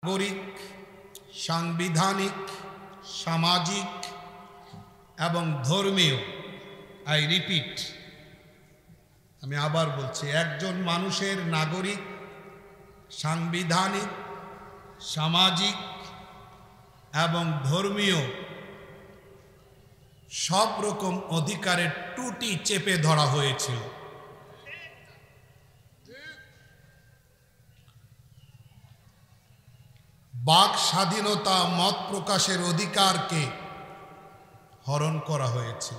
নাগরিক, সাংবিধানিক, সামাজিক এবং ধর্মীয়, আই রিপিট, আমি আবার বলছি, একজন মানুষের নাগরিক, সাংবিধানিক, সামাজিক এবং ধর্মীয় সব রকম অধিকারের টুটি চেপে ধরা হয়েছিল। বাক স্বাধীনতা, মত প্রকাশের অধিকারকে হরণ করা হয়েছে।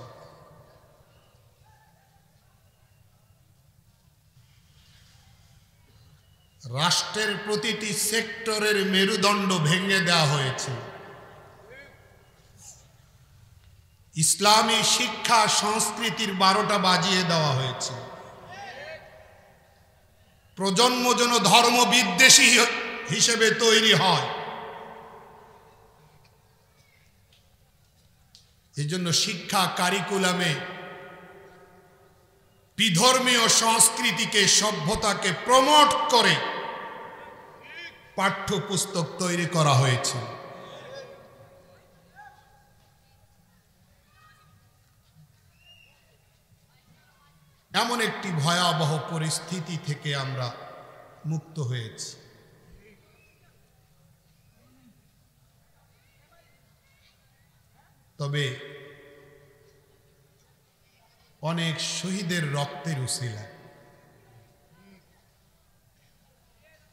রাষ্ট্রের প্রতিটি সেক্টরের মেরুদণ্ড ভেঙে দেওয়া হয়েছে। ইসলামী শিক্ষা সংস্কৃতির 12টা বাজিয়ে দেওয়া হয়েছে। প্রজন্ম যেন ধর্ম বিদ্বেষী হিসেবে তৈরি হয়, এই জন্য শিক্ষা কারিকুলামে বিধর্মীয় সংস্কৃতিকে, সভ্যতাকে প্রমোট করে পাঠ্যপুস্তক তৈরি করা হয়েছে। এমন একটি ভয়াবহ পরিস্থিতি থেকে আমরা মুক্ত হয়েছি। তবে অনেক শহীদের রক্তের উসিলায়,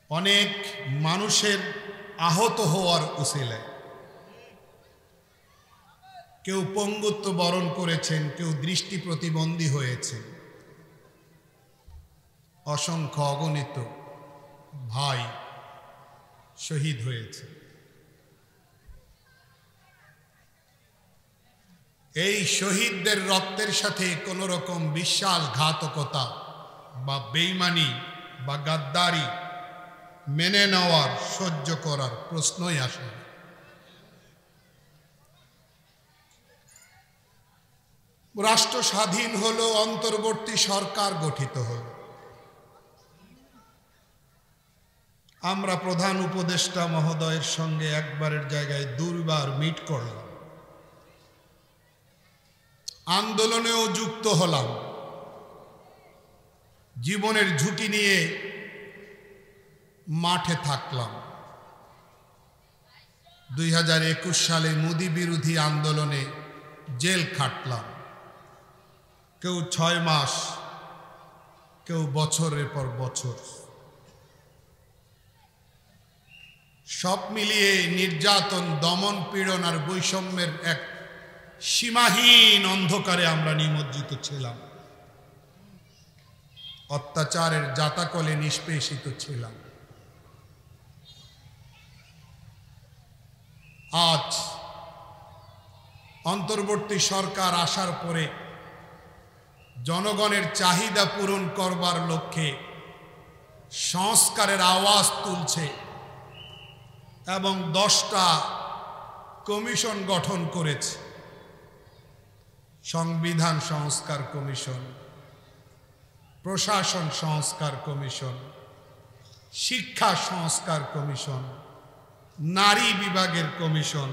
অনেক মানুষের আহত হওয়ার উসিলায়, কেউ পঙ্গুত্ব বরণ করেছেন, কেউ দৃষ্টি প্রতিবন্ধী হয়েছে, অসংখ্য অগণিত ভাই শহীদ হয়েছে। এই শহীদদের রক্তের সাথে কোন রকম বিশ্বাসঘাতকতা বা বেঈমানি বা গাদ্দারি মেনে নেওয়ার, সহ্য করার প্রশ্নই আসে না। রাষ্ট্র স্বাধীন হলো, অন্তর্বর্তী সরকার গঠিত হলো। আমরা প্রধান উপদেষ্টা মহোদয়ের সঙ্গে একবারের জায়গায় 2 বার মিট করলাম, আন্দোলনেও যুক্ত হলাম, জীবনের ঝুঁকি নিয়ে মাঠে থাকলাম। 2021 সালে মোদি বিরোধী আন্দোলনে জেল খাটলাম, কেউ 6 মাস, কেউ বছরের পর বছর। সব মিলিয়ে নির্যাতন, দমন, পীড়ন আর বৈষম্যের এক সীমাহীন অন্ধকারে আমরা নিমজ্জিত ছিলাম, অত্যাচারের জাতাকলে নিষ্পেষিত ছিলাম। আজ অন্তর্বর্তী সরকার আসার পরে জনগণের চাহিদা পূরণ করবার লক্ষ্যে সংস্কারের আওয়াজ তুলছে এবং 10টা কমিশন গঠন করেছে। সংবিধান সংস্কার কমিশন, প্রশাসন সংস্কার কমিশন, শিক্ষা সংস্কার কমিশন, নারী বিভাগের কমিশন,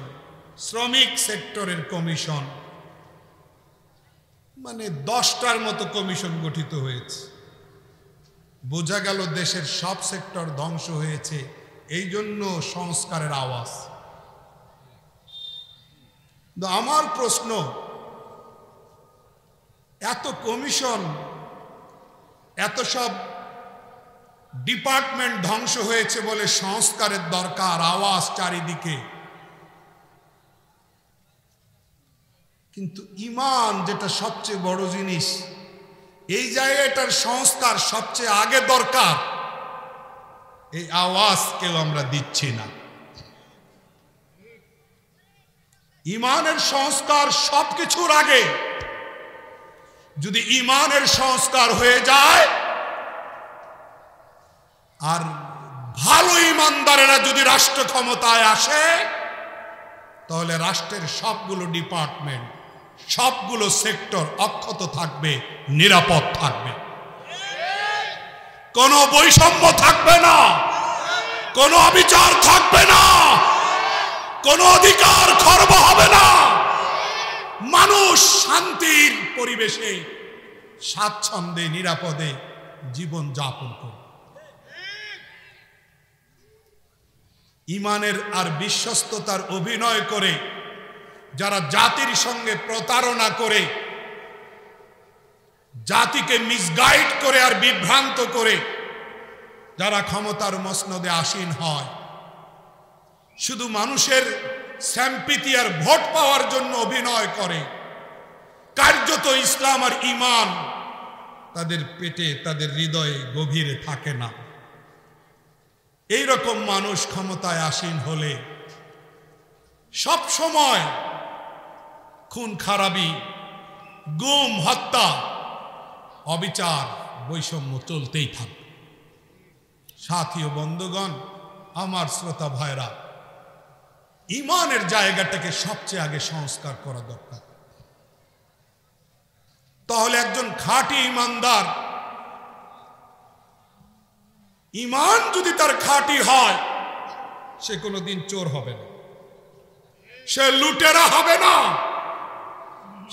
শ্রমিক সেক্টরের কমিশন, মানে 10টার মতো কমিশন গঠিত হয়েছে। বোঝা গেল দেশের সব সেক্টর ধ্বংস হয়েছে, এই জন্য সংস্কারের আওয়াজ। আমার প্রশ্ন, এত কমিশন, এত সব ডিপার্টমেন্ট ধ্বংস হয়েছে বলে সংস্কারের দরকার, আওয়াজ চারিদিকে, কিন্তু ঈমান যেটা সবচেয়ে বড় জিনিস, এই জায়গাটার সংস্কার সবচেয়ে আগে দরকার, এই আওয়াজ কেউ আমরা দিচ্ছি না। ঈমানের সংস্কার সবকিছুর আগে। যদি ঈমানের সংস্কার হয়ে যায় আর ভালো ঈমানদারেরা যদি রাষ্ট্র ক্ষমতায় আসে, তাহলে রাষ্ট্রের সবগুলো ডিপার্টমেন্ট, সবগুলো সেক্টর অক্ষত থাকবে, নিরাপদ থাকবে, কোনো বৈষম্য থাকবে না, কোনো অবিচার থাকবে না, কোনো অধিকার খর্ব হবে না, মানুষ শান্তির পরিবেশে স্বাচ্ছন্দ্যে নিরাপদে জীবন যাপন করবে। ঈমানের আর বিশ্বস্ততার অভিনয় করে যারা জাতির সঙ্গে প্রতারণা করে, জাতিকে মিসগাইড করে আর বিভ্রান্ত করে যারা ক্ষমতার মসনদে আসীন হয়, শুধু মানুষের স্যাম্পিতি আর ভোট পাওয়ার জন্য অভিনয় করে, কার্যত ইসলাম আর ঈমান তাদের পেটে, তাদের হৃদয়ে গভীরে থাকে না। এই রকম মানুষ ক্ষমতায় আসীন হলে সব সময় খুন খারাপি, গুম, হত্যা, অবিচার, বৈষম্য চলতেই থাকবে। সাথী ও বন্ধুগণ, আমার শ্রোতা ভাইরা, ঈমানের জায়গাটাকে সবচেয়ে আগে সংস্কার করা দরকার। তাহলে একজন খাঁটি ঈমানদার, ঈমান যদি তার খাঁটি হয়, সে কোনোদিন চোর হবে না, সে লুটেরা হবে না,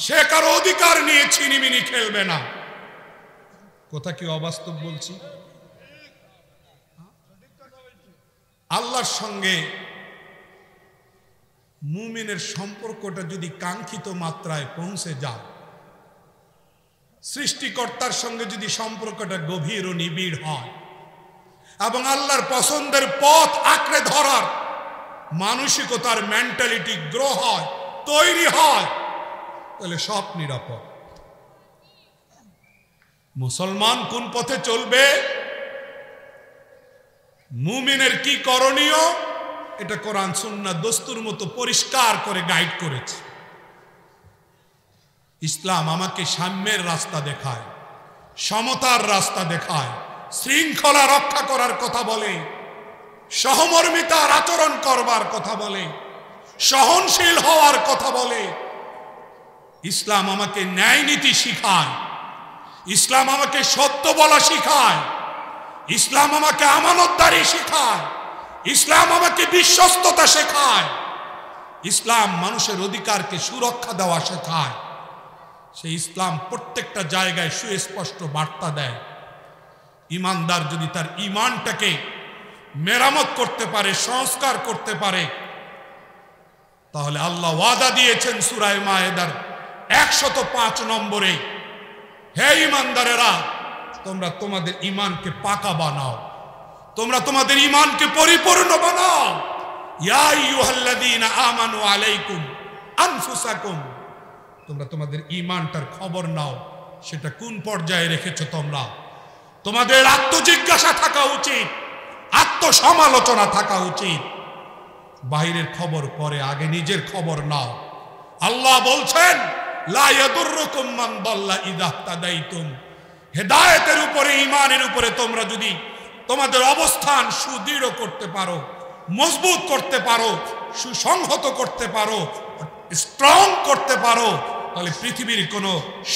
সে কারো অধিকার নিয়ে ছিনিমিনি খেলবে না। কথা কি অবাস্তব বলছি? আল্লাহর সঙ্গে মুমিনের সম্পর্কটা যদি কাঙ্ক্ষিত মাত্রায় পৌঁছে যায়, সৃষ্টিকর্তার সঙ্গে যদি সম্পর্কটা গভীর ও নিবিড় হয় এবং আল্লাহর পছন্দের পথ আঁকড়ে ধরার মানসিকতার মেন্টালিটি গ্রো হয়, তৈরি হয়, তাহলে সব নিরাপদ। মুসলমান কোন পথে চলবে, মুমিনের কি করণীয়, এটা কোরআন সুন্নাহ দস্তুর মতো পরিষ্কার করে গাইড করেছে। ইসলাম আমাকে সাম্যের রাস্তা দেখায়, সমতার রাস্তা দেখায়, শৃঙ্খলা রক্ষা করার কথা বলে, সহমর্মিতার আচরণ করবার কথা বলে, সহনশীল হওয়ার কথা বলে। ইসলাম আমাকে ন্যায় নীতি শিখায়, ইসলাম আমাকে সত্য বলা শিখায়, ইসলাম আমাকে আমানতদারি শেখায়, ইসলাম আমাকে বিশ্বস্ততা শেখায়, ইসলাম মানুষের অধিকারকে সুরক্ষা দেওয়া শেখায়। সেই ইসলাম প্রত্যেকটা জায়গায় সুস্পষ্ট বার্তা দেয়। ঈমানদার যদি তার ঈমানটাকে মেরামত করতে পারে, সংস্কার করতে পারে, তাহলে আল্লাহ ওয়াদা দিয়েছেন সূরা মায়েদার 105 নম্বরে, হে ঈমানদারেরা, তোমরা তোমাদের ঈমানকে পাকা বানাও, তোমরা তোমাদের ঈমানকে পরিপূর্ণ বানাও। ইয়া আইয়ুহাল্লাযীনা আমানু আলাইকুম আনফুসাকুম, তোমরা তোমাদের ঈমানটার খবর নাও, সেটা কোন পর্যায়ে রেখেছো তোমরা। তোমাদের আত্মজিজ্ঞাসা থাকা উচিত, আত্মসমালোচনা থাকা উচিত। বাহিরের খবর পরে, আগে নিজের খবর নাও। আল্লাহ বলছেন, লা ইয়াদুররুকুম মান দাল্লা ইযা ইহতাদাইতুম, হেদায়েতের উপরে, ঈমানের উপরে তোমরা যদি তোমাদের অবস্থান সুদৃঢ় করতে পারো, মজবুত করতে পারো, সুসংহত করতে পারো, স্ট্রং করতে পারো, তাহলে পৃথিবীর কোনো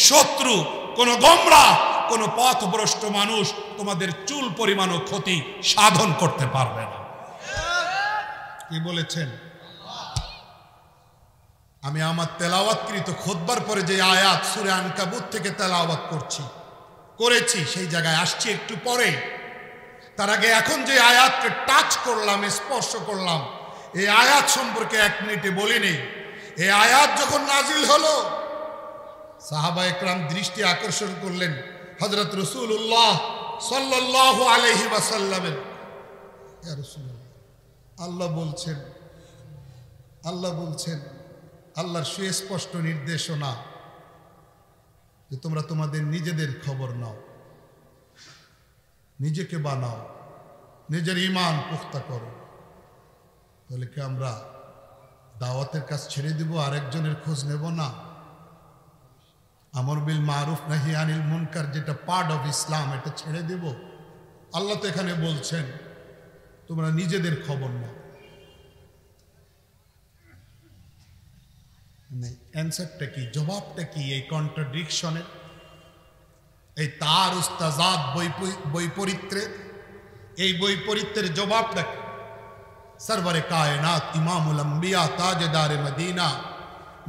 শত্রু, কোনো গোমরা, কোনো পথভ্রষ্ট মানুষ তোমাদের চুল পরিমাণও ক্ষতি সাধন করতে পারবে না। কি বলেছেন? আমি আমার তেলাওয়াতকৃত খুতবার পরে যে আয়াত সূরা আনকাবুত থেকে তেলাওয়াত করেছি, সেই জায়গায় আসছি একটু পরে। তার আগে এখন যে আয়াতকে টাচ করলাম, স্পর্শ করলাম, এই আয়াত সম্পর্কে 1 মিনিটে বলি নেই। এই আয়াত যখন নাজিল হলো, সাহাবা একরাম দৃষ্টি আকর্ষণ করলেন হযরত রাসূলুল্লাহ সাল্লাল্লাহু আলাইহি ওয়াসাল্লামের। ইয়া রাসূলুল্লাহ, আল্লাহ বলছেন, আল্লাহর সুস্পষ্ট নির্দেশনা যে তোমরা তোমাদের নিজেদের খবর নাও, নিজেকে বানাও, নিজের ঈমান পুখতা করো। তাহলে কি আমরা দাওয়াতের কাজ ছেড়ে দিব, আরেকজনের খোঁজ নেব না? আমর বিল মারুফ নাহি আনিল মুনকার, যেটা পার্ট অফ ইসলাম, এটা ছেড়ে দেব? আল্লাহ তো এখানে বলছেন তোমরা নিজেদের খবর নাও। অ্যান্সারটা কি, জবাবটা কি এই কন্ট্রাডিকশনের, এই তার উস্তাজাদ বৈপরীত্যের? এই বৈপরীত্যের জবাবটা কি? सरवर कायनात इमामुल अंबिया ताजदार मदीना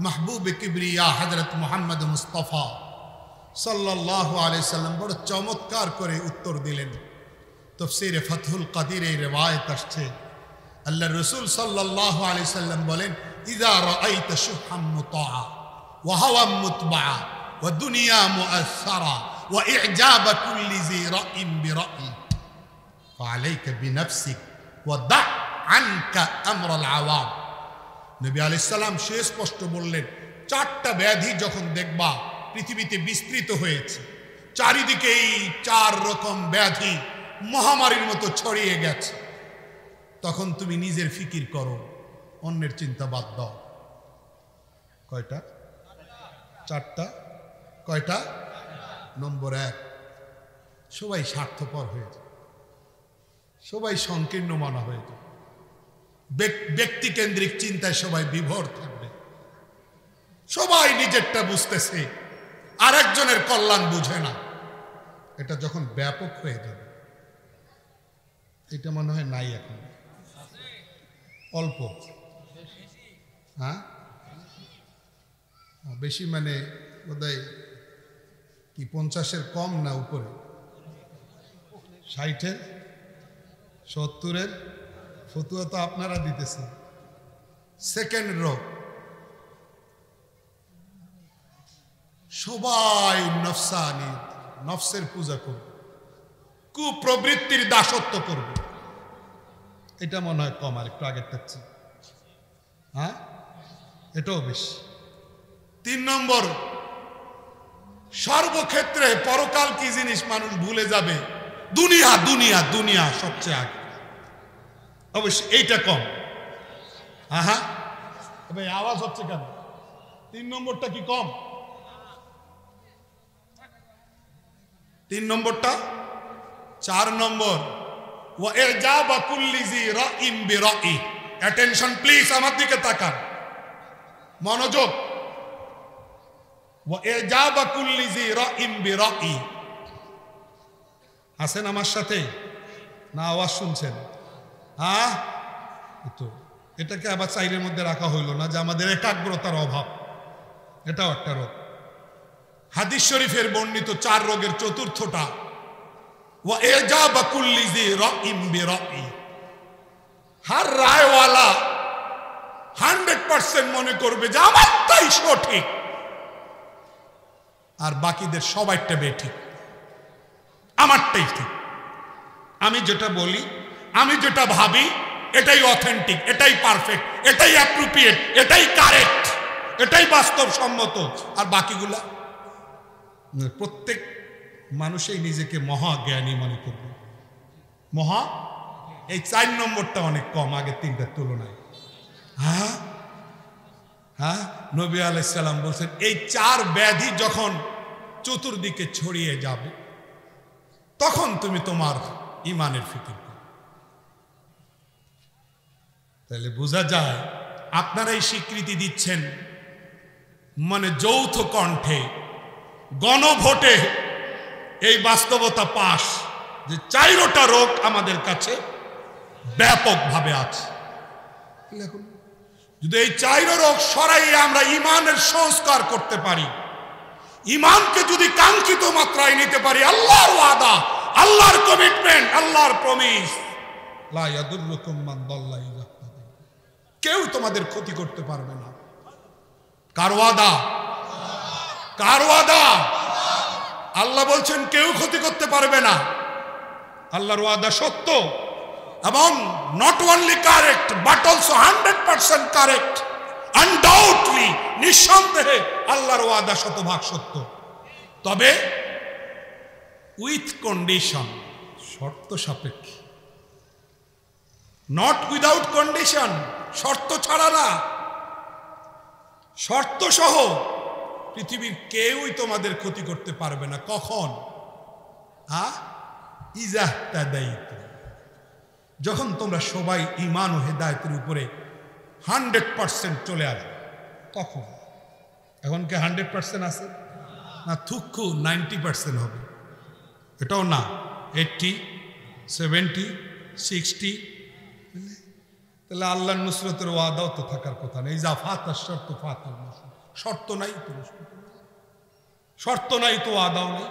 महबूब किबरिया हजरत मोहम्मद मुस्तफ़ा सल्लल्लाहु अलैहि वसल्लम बड़ चमत्कार करे उत्तर दिलेन। तफसीरे फतहुल कदीर এই রিওয়ায়াত আসছে আল্লাহ রাসূল সাল্লাল্লাহু আলাইহি ওয়াসাল্লাম বলেন ইযা রাআইতা শুহাম মুতাআ ওয়া হাওয়া মুতবাআ ওয়া দুনিয়া মুআসসারা ওয়া ইজাব কুল্লি জি রাইন বিরাই ফাআলাইকা বিনফসিক ওয়া দা আনকা আমরাল আওয়াম। নবী আলাইহিস সালাম সে স্পষ্ট বললেন চারটা ব্যাধি যখন দেখবা পৃথিবীতে বিস্তৃত হয়েছে, চারিদিকে এই চার রকম ব্যাধি মহামারীর মতো ছড়িয়ে গেছে, তখন তুমি নিজের ফিকির করো, অন্যের চিন্তা বাদ দাও। কয়টা? চারটা। কয়টা? নম্বর এক, সবাই স্বার্থপর হয়ে যায়, সবাই সংকীর্ণ মনা হয়ে যায়, ব্যক্তিকেন্দ্রিক চিন্তায় সবাই বিভোর থাকবে, সবাই নিজেরটা বুঝতেছে, আরেকজনের কল্যাণ বুঝে না। এটা যখন ব্যাপক হয়ে যাবে, এটা মনে হয় নাই এখন, অল্প। হ্যাঁ, বেশি মানে বোধহয় কি 50-এর কম না উপরে, 60-এর 70-এর ফতুয়া তো আপনারা দিতেছেন। সেকেন্ড রোগ, সবাই নফসানি, নফসের পূজা করবে, কুপ্রবৃত্তির দাসত্ব করবে। এটা মনে হয় কম, আর একটু আগের থাকছে। হ্যাঁ, এটাও বেশি। 3 নম্বর, সর্বক্ষেত্রে পরকাল কি জিনিস মানুষ ভুলে যাবে, দুনিয়া দুনিয়া দুনিয়া সবচেয়ে আগে। অবশ্যই এইটা কম। হ্যাঁ, তবে আওয়াজ হচ্ছে কেন? 3 নম্বরটা কি কম? 3 নম্বরটা। 4 নম্বর, ওয়া ইজাবা কুল্লি জি রাইন বিরাই। অ্যাটেনশন প্লিজ, আমার দিকে তাকান, মনোযোগ। ওয়া ইজাবা কুল্লি জি রাইন বিরাই। আছেন আমার সাথে না? আওয়াজ শুনছেন? হ্যাঁ, তো এটাকে আবার চাইরের মধ্যে রাখা হইল না যে আমাদের একাগ্রতার অভাব, এটাও একটা রোগ। হাদিস শরীফের বর্ণিত 4 রোগের চতুর্থটা, ওয়া ইজাবা কুল্লি জি রাইন বিরাই। হর রায়ওয়ালা 100% মনে করবে যে আমারটাই সঠিক, আর বাকিদের সবাইটা বেঠিক, আমারটাই ঠিক। আমি যেটা বলি, আমি যেটা ভাবি, এটাই অথেন্টিক, এটাই পারফেক্ট, এটাই অ্যাপ্রোপ্রিয়েট, এটাই কারেক্ট, এটাই বাস্তবসম্মত। আর বাকিগুলা, প্রত্যেক মানুষই নিজেকে মহা জ্ঞানী মনে করবে, মহা। এই 4 নম্বরটা অনেক কম আগের 3টার তুলনায়। হ্যাঁ হ্যাঁ, নবী আলাইহিস সালাম বলছেন এই 4 ব্যাধি যখন চতুর্দিকে ছড়িয়ে যাবে, তখন তুমি তোমার ইমানের ফিকির করো। তাহলে বোঝা যায় আপনারাই স্বীকৃতি দিচ্ছেন, মানে যৌথ কণ্ঠে গণভোটে এই বাস্তবতা পাশ যে 4টা রোগ আমাদের কাছে ব্যাপকভাবে আছে। যদি এই 4 রোগ সরাইয়ে আমরা ইমানের সংস্কার করতে পারি, ইমানকে যদি কাঙ্ক্ষিত মাত্রায় নিতে পারি, আল্লাহর ওয়াদা, আল্লাহর কমিটমেন্ট, আল্লাহর প্রমিস, লা ইয়াদুররুকুম মান দাল্লা ইযা হাদাইতুম, কেউ তোমাদের ক্ষতি করতে পারবে না। কার ওয়াদা? কার ওয়াদা? আল্লাহ বলছেন কেউ ক্ষতি করতে পারবে না। আল্লাহর ওয়াদা সত্য এবং not only correct but also 100% correct. Undoubtedly, নিঃসন্দেহে আল্লাহর ওয়াদা 100% সত্য। তবে উইথ কন্ডিশন, শর্ত সাপেক্ষে, নট উইদাউট কন্ডিশন, শর্ত ছাড়া না, শর্ত সহ। পৃথিবীর কেউই তোমাদের ক্ষতি করতে পারবে না। কখন? ইজা তাদাইতুম, যখন তোমরা সবাই ঈমান ও হেদায়েতের উপরে 100% চলে আসবে, তখন। এখন কি 100% আছে না? থুক্কু 90% হবে, এটাও না, 80, 70, 60। তাহলে আল্লাহর নুসরতের ওয়াদাও তো থাকার কথা নেই। যা ফাতার শর্ত ফাতার শর্ত নাই তো, শর্ত নাই তো, ওয়াদাও নেই।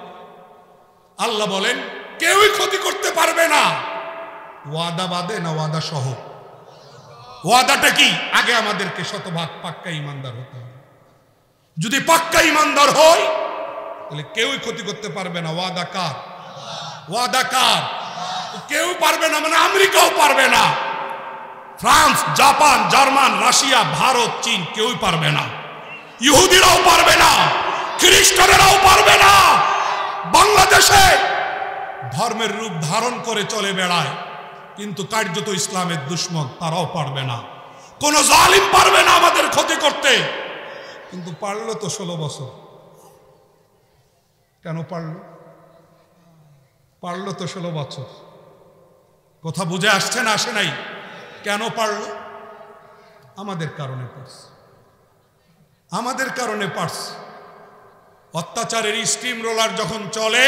আল্লাহ বলেন কেউই ক্ষতি করতে পারবে না। ওয়াদা বাদে না ওয়াদা সহ? ওয়াদাটা কি? আগে আমাদেরকে শতভাগ পাক্কা ইমানদার হতে হবে। যদি পাক্কা ইমানদার হয় তাহলে কেউই ক্ষতি করতে পারবে না। ওয়াদা কার? ওয়াদা কার? কেউ পারবে না, মানে আমেরিকাও পারবে না, France, Japan, German, Russia, Bharat, চীন কেউই পারবে না। ইহুদিরাও পারবে না, খ্রিস্টানেরাও পারবে না। বাংলাদেশে ধর্মের রূপ ধারণ করে চলে বেড়ায় কিন্তু কার্যত ইসলামের দুশ্মন, তারাও পারবে না। কোন জালিম পারবে না আমাদের ক্ষতি করতে। কিন্তু পারলো তো 16 বছর। কেন পারলো? পারলো তো 16 বছর। কথা বুঝে আসছে না আসে নাই? কেন পারলো? আমাদের কারণে পারছে, আমাদের কারণে পারছে। অত্যাচারের স্টিম রোলার যখন চলে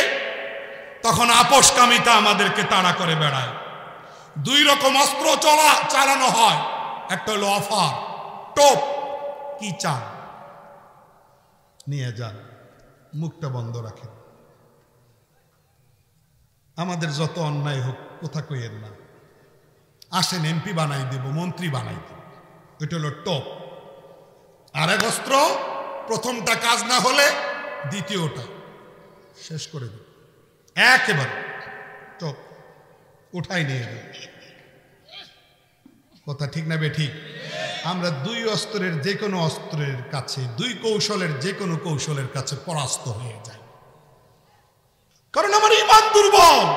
তখন আপোষকামিতা আমাদেরকে তাড়া করে বেড়ায়। দুই রকম অস্ত্র চালানো হয়, একটা হলো অফার, টোপ, কি চান নিয়ে যান, মুখটা বন্ধ রাখেন। আমাদের যত অন্যায় হোক কথা কইয়েন না, আসেন এমপি বানাই দেব, মন্ত্রী বানাই দেব, এটা হলো টোপ। আর এক অস্ত্র, প্রথমটা কাজ না হলে দ্বিতীয়টা শেষ করে দেব, একেবারে টোপ উঠাই নিয়ে যাবে। কথা ঠিক না বেঠিক? আমরা দুই অস্ত্রের যে কোনো অস্ত্রের কাছে, দুই কৌশলের যে কোনো কৌশলের কাছে পরাস্ত হয়ে যায়, কারণ আমার ঈমান দুর্বল।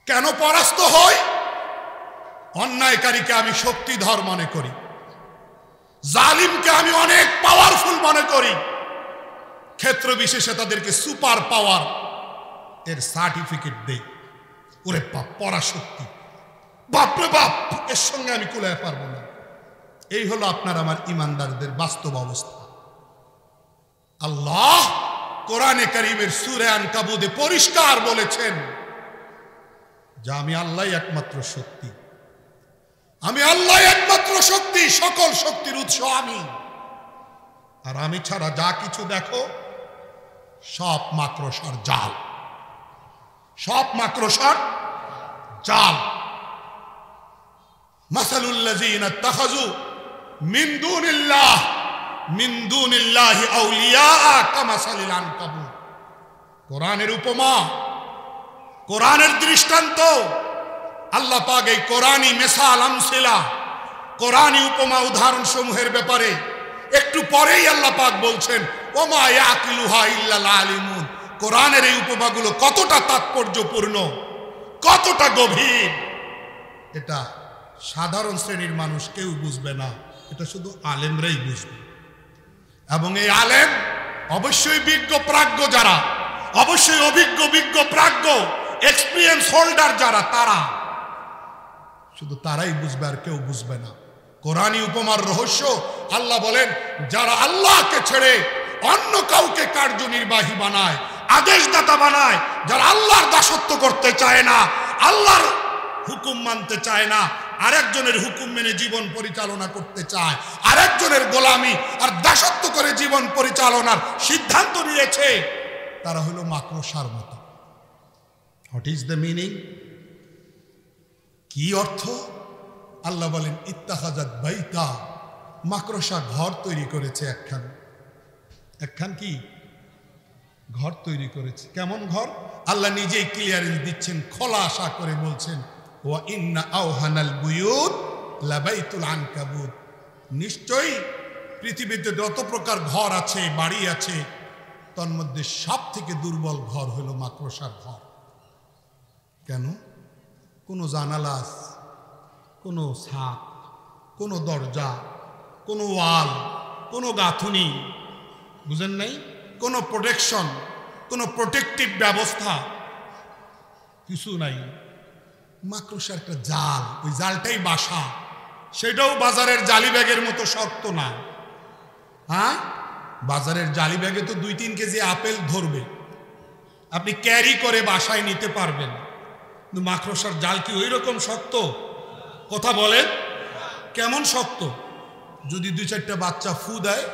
কেন পরাস্ত হয়? অন্যায়কারীকে আমি শক্তিধর মনে করি, জালিমকে আমি অনেক পাওয়ারফুল মনে করি, ক্ষেত্র বিশেষে তাদেরকে সুপার পাওয়ার এর সার্টিফিকেট দেই। ওরে বাপ, পরাশক্তি, বাপরে বাপ, এর সঙ্গে আমি কুলাতে পারবো না। এই হলো আপনার আমার ইমানদারদের বাস্তব অবস্থা। আল্লাহ কোরআনে কারীমের সূরা আনকাবুতে পরিষ্কার বলেছেন যে আমি আল্লাহ একমাত্র শক্তি, আমি আল্লাহ একমাত্র শক্তি, সকল শক্তির উৎস আমি। আর আমি ছাড়া যা কিছু দেখো সব মাকড়সার জাল, সব মাকড়সার জাল। মাসালুল্লাযীনা ইত্তাখাযু মিন দুনিল্লাহি আউলিয়া কামাসালিল আনকাবুত। কোরআনের উপমা, কোরআনের দৃষ্টান্ত, আল্লাহ পাক এই কোরআনী মেসাল আমসিলা, কোরআনী উপমা উদাহরণ সমূহের ব্যাপারে একটু পরেই আল্লাহ পাক বলছেন ওমা ইয়াকিলুহা ইল্লাল আলিমুন। কোরআনের এই উপমাগুলো কতটা তাৎপর্যপূর্ণ, কতটা গভীর, এটা সাধারণ শ্রেণীর মানুষ কেউ বুঝবে না, এটা শুধু আলেমরাই বুঝবে। এবং এই আলেম অবশ্যই বিজ্ঞ প্রাজ্ঞ যারা, অবশ্যই অভিজ্ঞ প্রাজ্ঞ এক্সপিরিয়েন্স হোল্ডার যারা, তারা শুধু তারাই বুঝবে, আর কেউ বুঝবে না। কোরআনী উপমার রহস্য আল্লাহ বলেন যারা আল্লাহকে ছেড়ে অন্য কাউকে কার্যনির্বাহী বানায়, আদেশদাতা বানায়, যারা আল্লাহর দাসত্ব করতে চায় না, আল্লাহর হুকুম মানতে চায় না, আরেকজনের হুকুম মেনে জীবন পরিচালনা করতে চায়, আরেকজনের গোলামি আর দাসত্ব করে জীবন পরিচালনার সিদ্ধান্ত নিয়েছে, তারা হলো মাকড়সার মতো। What is the meaning? কি অর্থ? আল্লাহ বলেন ইত্তাখাযাত বাইতা, মাকড়সা ঘর তৈরি করেছে একখান। একখান কি ঘর তৈরি করেছে? কেমন ঘর? আল্লাহ নিজেই ক্লিয়ারেন্স দিচ্ছেন, খোলাসা করে বলছেন ওয়া ইন্না আওহানাল বুয়ুত লাবাইতুল আনকাবুত। নিশ্চয়ই পৃথিবীতে যত প্রকার ঘর আছে, বাড়ি আছে, তন্মধ্যে সব থেকে দুর্বল ঘর হলো মাকড়সার ঘর। কেন? কোনো জানালা, কোনো ছাদ, কোনো দরজা, কোনো ওয়াল, কোনো গাঁথুনি, বুঝেন নাই? কোনো প্রোটেকশন, কোনো প্রোটেক্টিভ ব্যবস্থা কিছু নাই। মাকড়সার একটা জাল, ওই জালটাই বাসা। সেটাও বাজারের জালি ব্যাগের মতো শক্ত না। হ্যাঁ, বাজারের জালি ব্যাগে তো 2-3 কেজি আপেল ধরবে, আপনি ক্যারি করে বাসায় নিতে পারবেন। কিন্তু মাকড়সার জাল কি ওই রকম শক্ত? কথা বলেন, কেমন শক্ত? যদি 2-4টা বাচ্চা ফু দেয়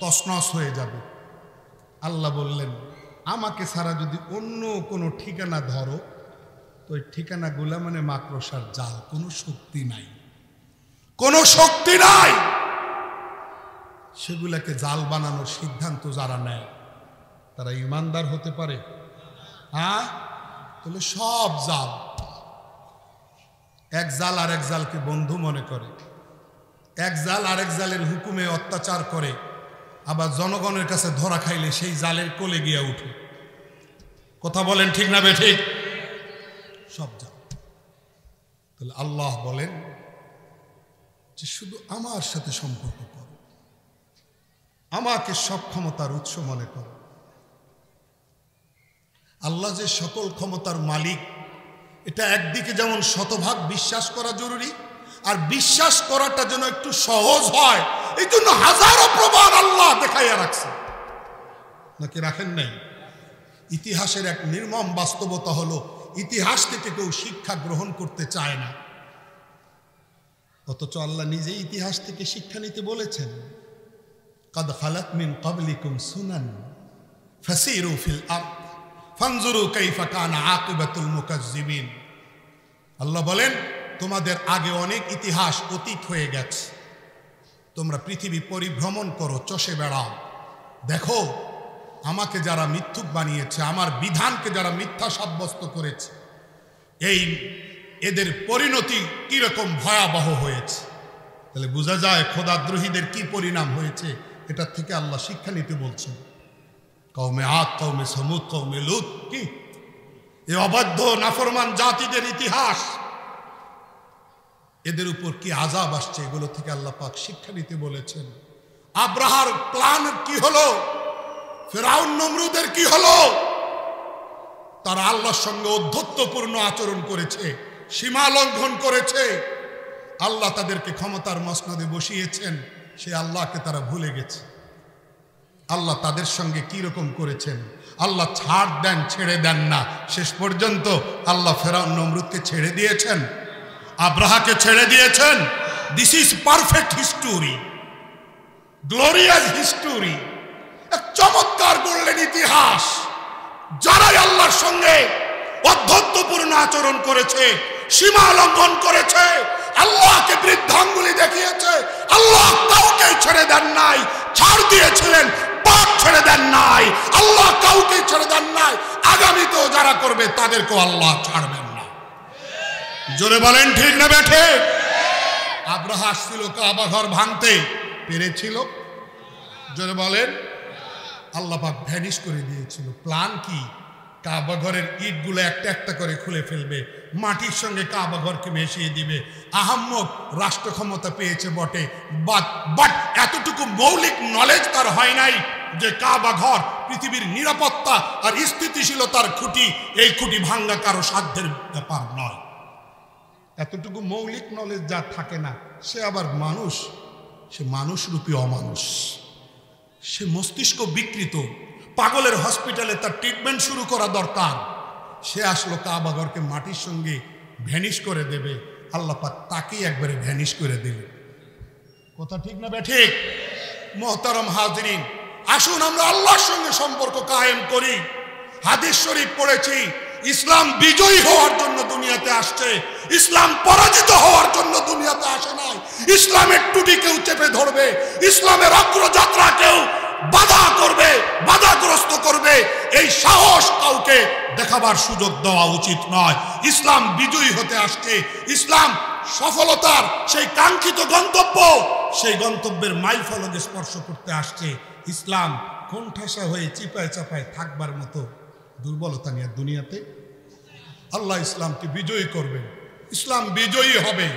তছনছ হয়ে যাবে। আল্লাহ বললেন আমাকে ছাড়া যদি অন্য কোনো ঠিকানা ধরো তো ওই ঠিকানাগুলা মানে মাকড়সার জাল, কোনো শক্তি নাই, কোনো শক্তি নাই। সেগুলাকে জাল বানানোর সিদ্ধান্ত যারা নেয় তারা ইমানদার হতে পারে? হ্যাঁ, তাহলে সব জাল। এক জাল আর এক জালকে বন্ধু মনে করে, এক জাল আরেক জালের হুকুমে অত্যাচার করে, আবার জনগণের কাছে ধরা খাইলে সেই জালের কোলে গিয়া উঠে। কথা বলেন ঠিক না বেঠিক? সব জাল। তাহলে আল্লাহ বলেন যে শুধু আমার সাথে সম্পর্ক করো, আমাকে সব ক্ষমতার উৎস মনে করো। আল্লাহ যে সকল ক্ষমতার মালিক, এটা একদিকে যেমন শতভাগ বিশ্বাস করা জরুরি, আর বিশ্বাস করাটা যেন একটু সহজ হয় এই জন্য হাজারো প্রমাণ আল্লাহ দেখাইয়া রাখছে। নাকি রাখেন নাই? ইতিহাসের এক নির্মম বাস্তবতা হলো ইতিহাস থেকে কেউ শিক্ষা গ্রহণ করতে চায় না, অথচ আল্লাহ নিজেই ইতিহাস থেকে শিক্ষা নিতে বলেছেন। কাদ খালাত মিন ক্বাবলিকুম সুনান ফাসিরু ফিল আরদ ফানজুরু কাইফা কানা আকিবাতুল মুকাজ্জিবিন। আল্লাহ বলেন তোমাদের আগে অনেক ইতিহাস অতীত হয়ে গেছে, তোমরা পৃথিবী পরিভ্রমণ করো, চষে বেড়াও, দেখো আমাকে যারা মিথ্যুক বানিয়েছে, আমার বিধানকে যারা মিথ্যা সাব্যস্ত করেছে, এদের পরিণতি কিরকম ভয়াবহ হয়েছে। তাহলে বোঝা যায় খোদাদ্রোহীদের কি পরিণাম হয়েছে, এটার থেকে আল্লাহ শিক্ষা নিতে বলছেন। কওমে আদ, কওমে সমুদ, কওমে লূত, কি এই অবাধ্য নাফরমান জাতিদের ইতিহাস, এদের উপর কি আযাব আসছে, এগুলো থেকে আল্লাহ পাক শিক্ষা নিতে বলেছেন। আব্রাহার প্ল্যান কি হলো, ফেরাউন নমরুদের কি হলো? তারা আল্লাহর সঙ্গে অধ্যত্বপূর্ণ আচরণ করেছে, সীমা লঙ্ঘন করেছে। আল্লাহ তাদেরকে ক্ষমতার মসনদে বসিয়েছেন, সে আল্লাহকে তারা ভুলে গেছে। আল্লাহ তাদের সঙ্গে কি রকম করেছেন, আল্লাহ ছাড় দেন, ছেড়ে দেন না। শেষ পর্যন্ত আল্লাহ ফেরাউন নমরুদকে ছেড়ে দিয়েছেন, আব্রাহাকে ছেড়ে দিয়েছেন। This is perfect history, glorious history, এক চমৎকার গোল্ডেন ইতিহাস। যারাই আল্লাহর সঙ্গে অধ্যত্বপূর্ণ আচরণ করেছে, সীমা লঙ্ঘন করেছে, আল্লাহকে বৃদ্ধাঙ্গুলি দেখিয়েছে, আল্লাহ কাউকে ছেড়ে দেন নাই, ছাড় দিয়েছিলেন, পাপ ছেড়ে দেন নাই, আল্লাহ কাউকে ছেড়ে দেন নাই। আগামীতেও যারা করবে তাদেরকেও আল্লাহ ছাড়বেন না। জোরে বলেন ঠিক না বেঠে? আব্রাহা আসছিল কাবা ঘর ভাঙতে, পেরেছিল? জোরে বলেন। আল্লাহ পাক ভ্যানিশ করে দিয়েছিল। প্ল্যান কি? কাবা ঘরের ইটগুলো একটা একটা করে খুলে ফেলবে, মাটির সঙ্গে কাবা ঘরকে মিশিয়ে দিবে। আহাম্মক রাষ্ট্র ক্ষমতা পেয়েছে বটে, বাট এতটুকু মৌলিক নলেজ তার হয় নাই যে কাবা ঘর পৃথিবীর নিরাপত্তা আর স্থিতিশীলতার খুঁটি, এই খুঁটি ভাঙ্গা কারো সাধ্যের ব্যাপার নয়। এতটুকু মৌলিক নলেজ যার থাকে না, সে আবার মানুষ, সে মানুষরূপী অমানুষ, সে মস্তিষ্ক বিকৃত, পাগলের হসপিটালে তার ট্রিটমেন্ট শুরু করা দরকার। সে আসলো কাবা ঘরকে মাটির সঙ্গে ভ্যানিশ করে দেবে, আল্লাহ পাক তাকেই একবারে ভ্যানিশ করে দিলেন। কথা ঠিক না বেঠিক? মোহতারম হাজরিন, আসুন আমরা আল্লাহর সঙ্গে সম্পর্ক কায়েম করি। হাদিস শরীফ পড়েছি, ইসলাম বিজয়ী হওয়ার জন্য দুনিয়াতে আসছে, ইসলাম পরাজিত হওয়ার জন্য দুনিয়াতে আসে নাই। ইসলামের টুটি কেউ চেপে ধরবে, ইসলামের অগ্রযাত্রা কেউ বাধা করবে, বাধাগ্রস্ত করবে, এই সাহস কাউকে দেখাবার সুযোগ দেওয়া উচিত নয়। ইসলাম বিজয়ী হতে আসছে, ইসলাম সফলতার সেই কাঙ্ক্ষিত গন্তব্য, সেই গন্তব্যের মাইল ফলকে স্পর্শ করতে আসছে। ইসলাম কোণঠাসা হয়ে চিপায় চাপায় থাকবার মতো দুর্বলতা নিয়ে দুনিয়াতে আল্লাহ ইসলামকে বিজয়ী করবেন। ইসলাম বিজয়ী হবে।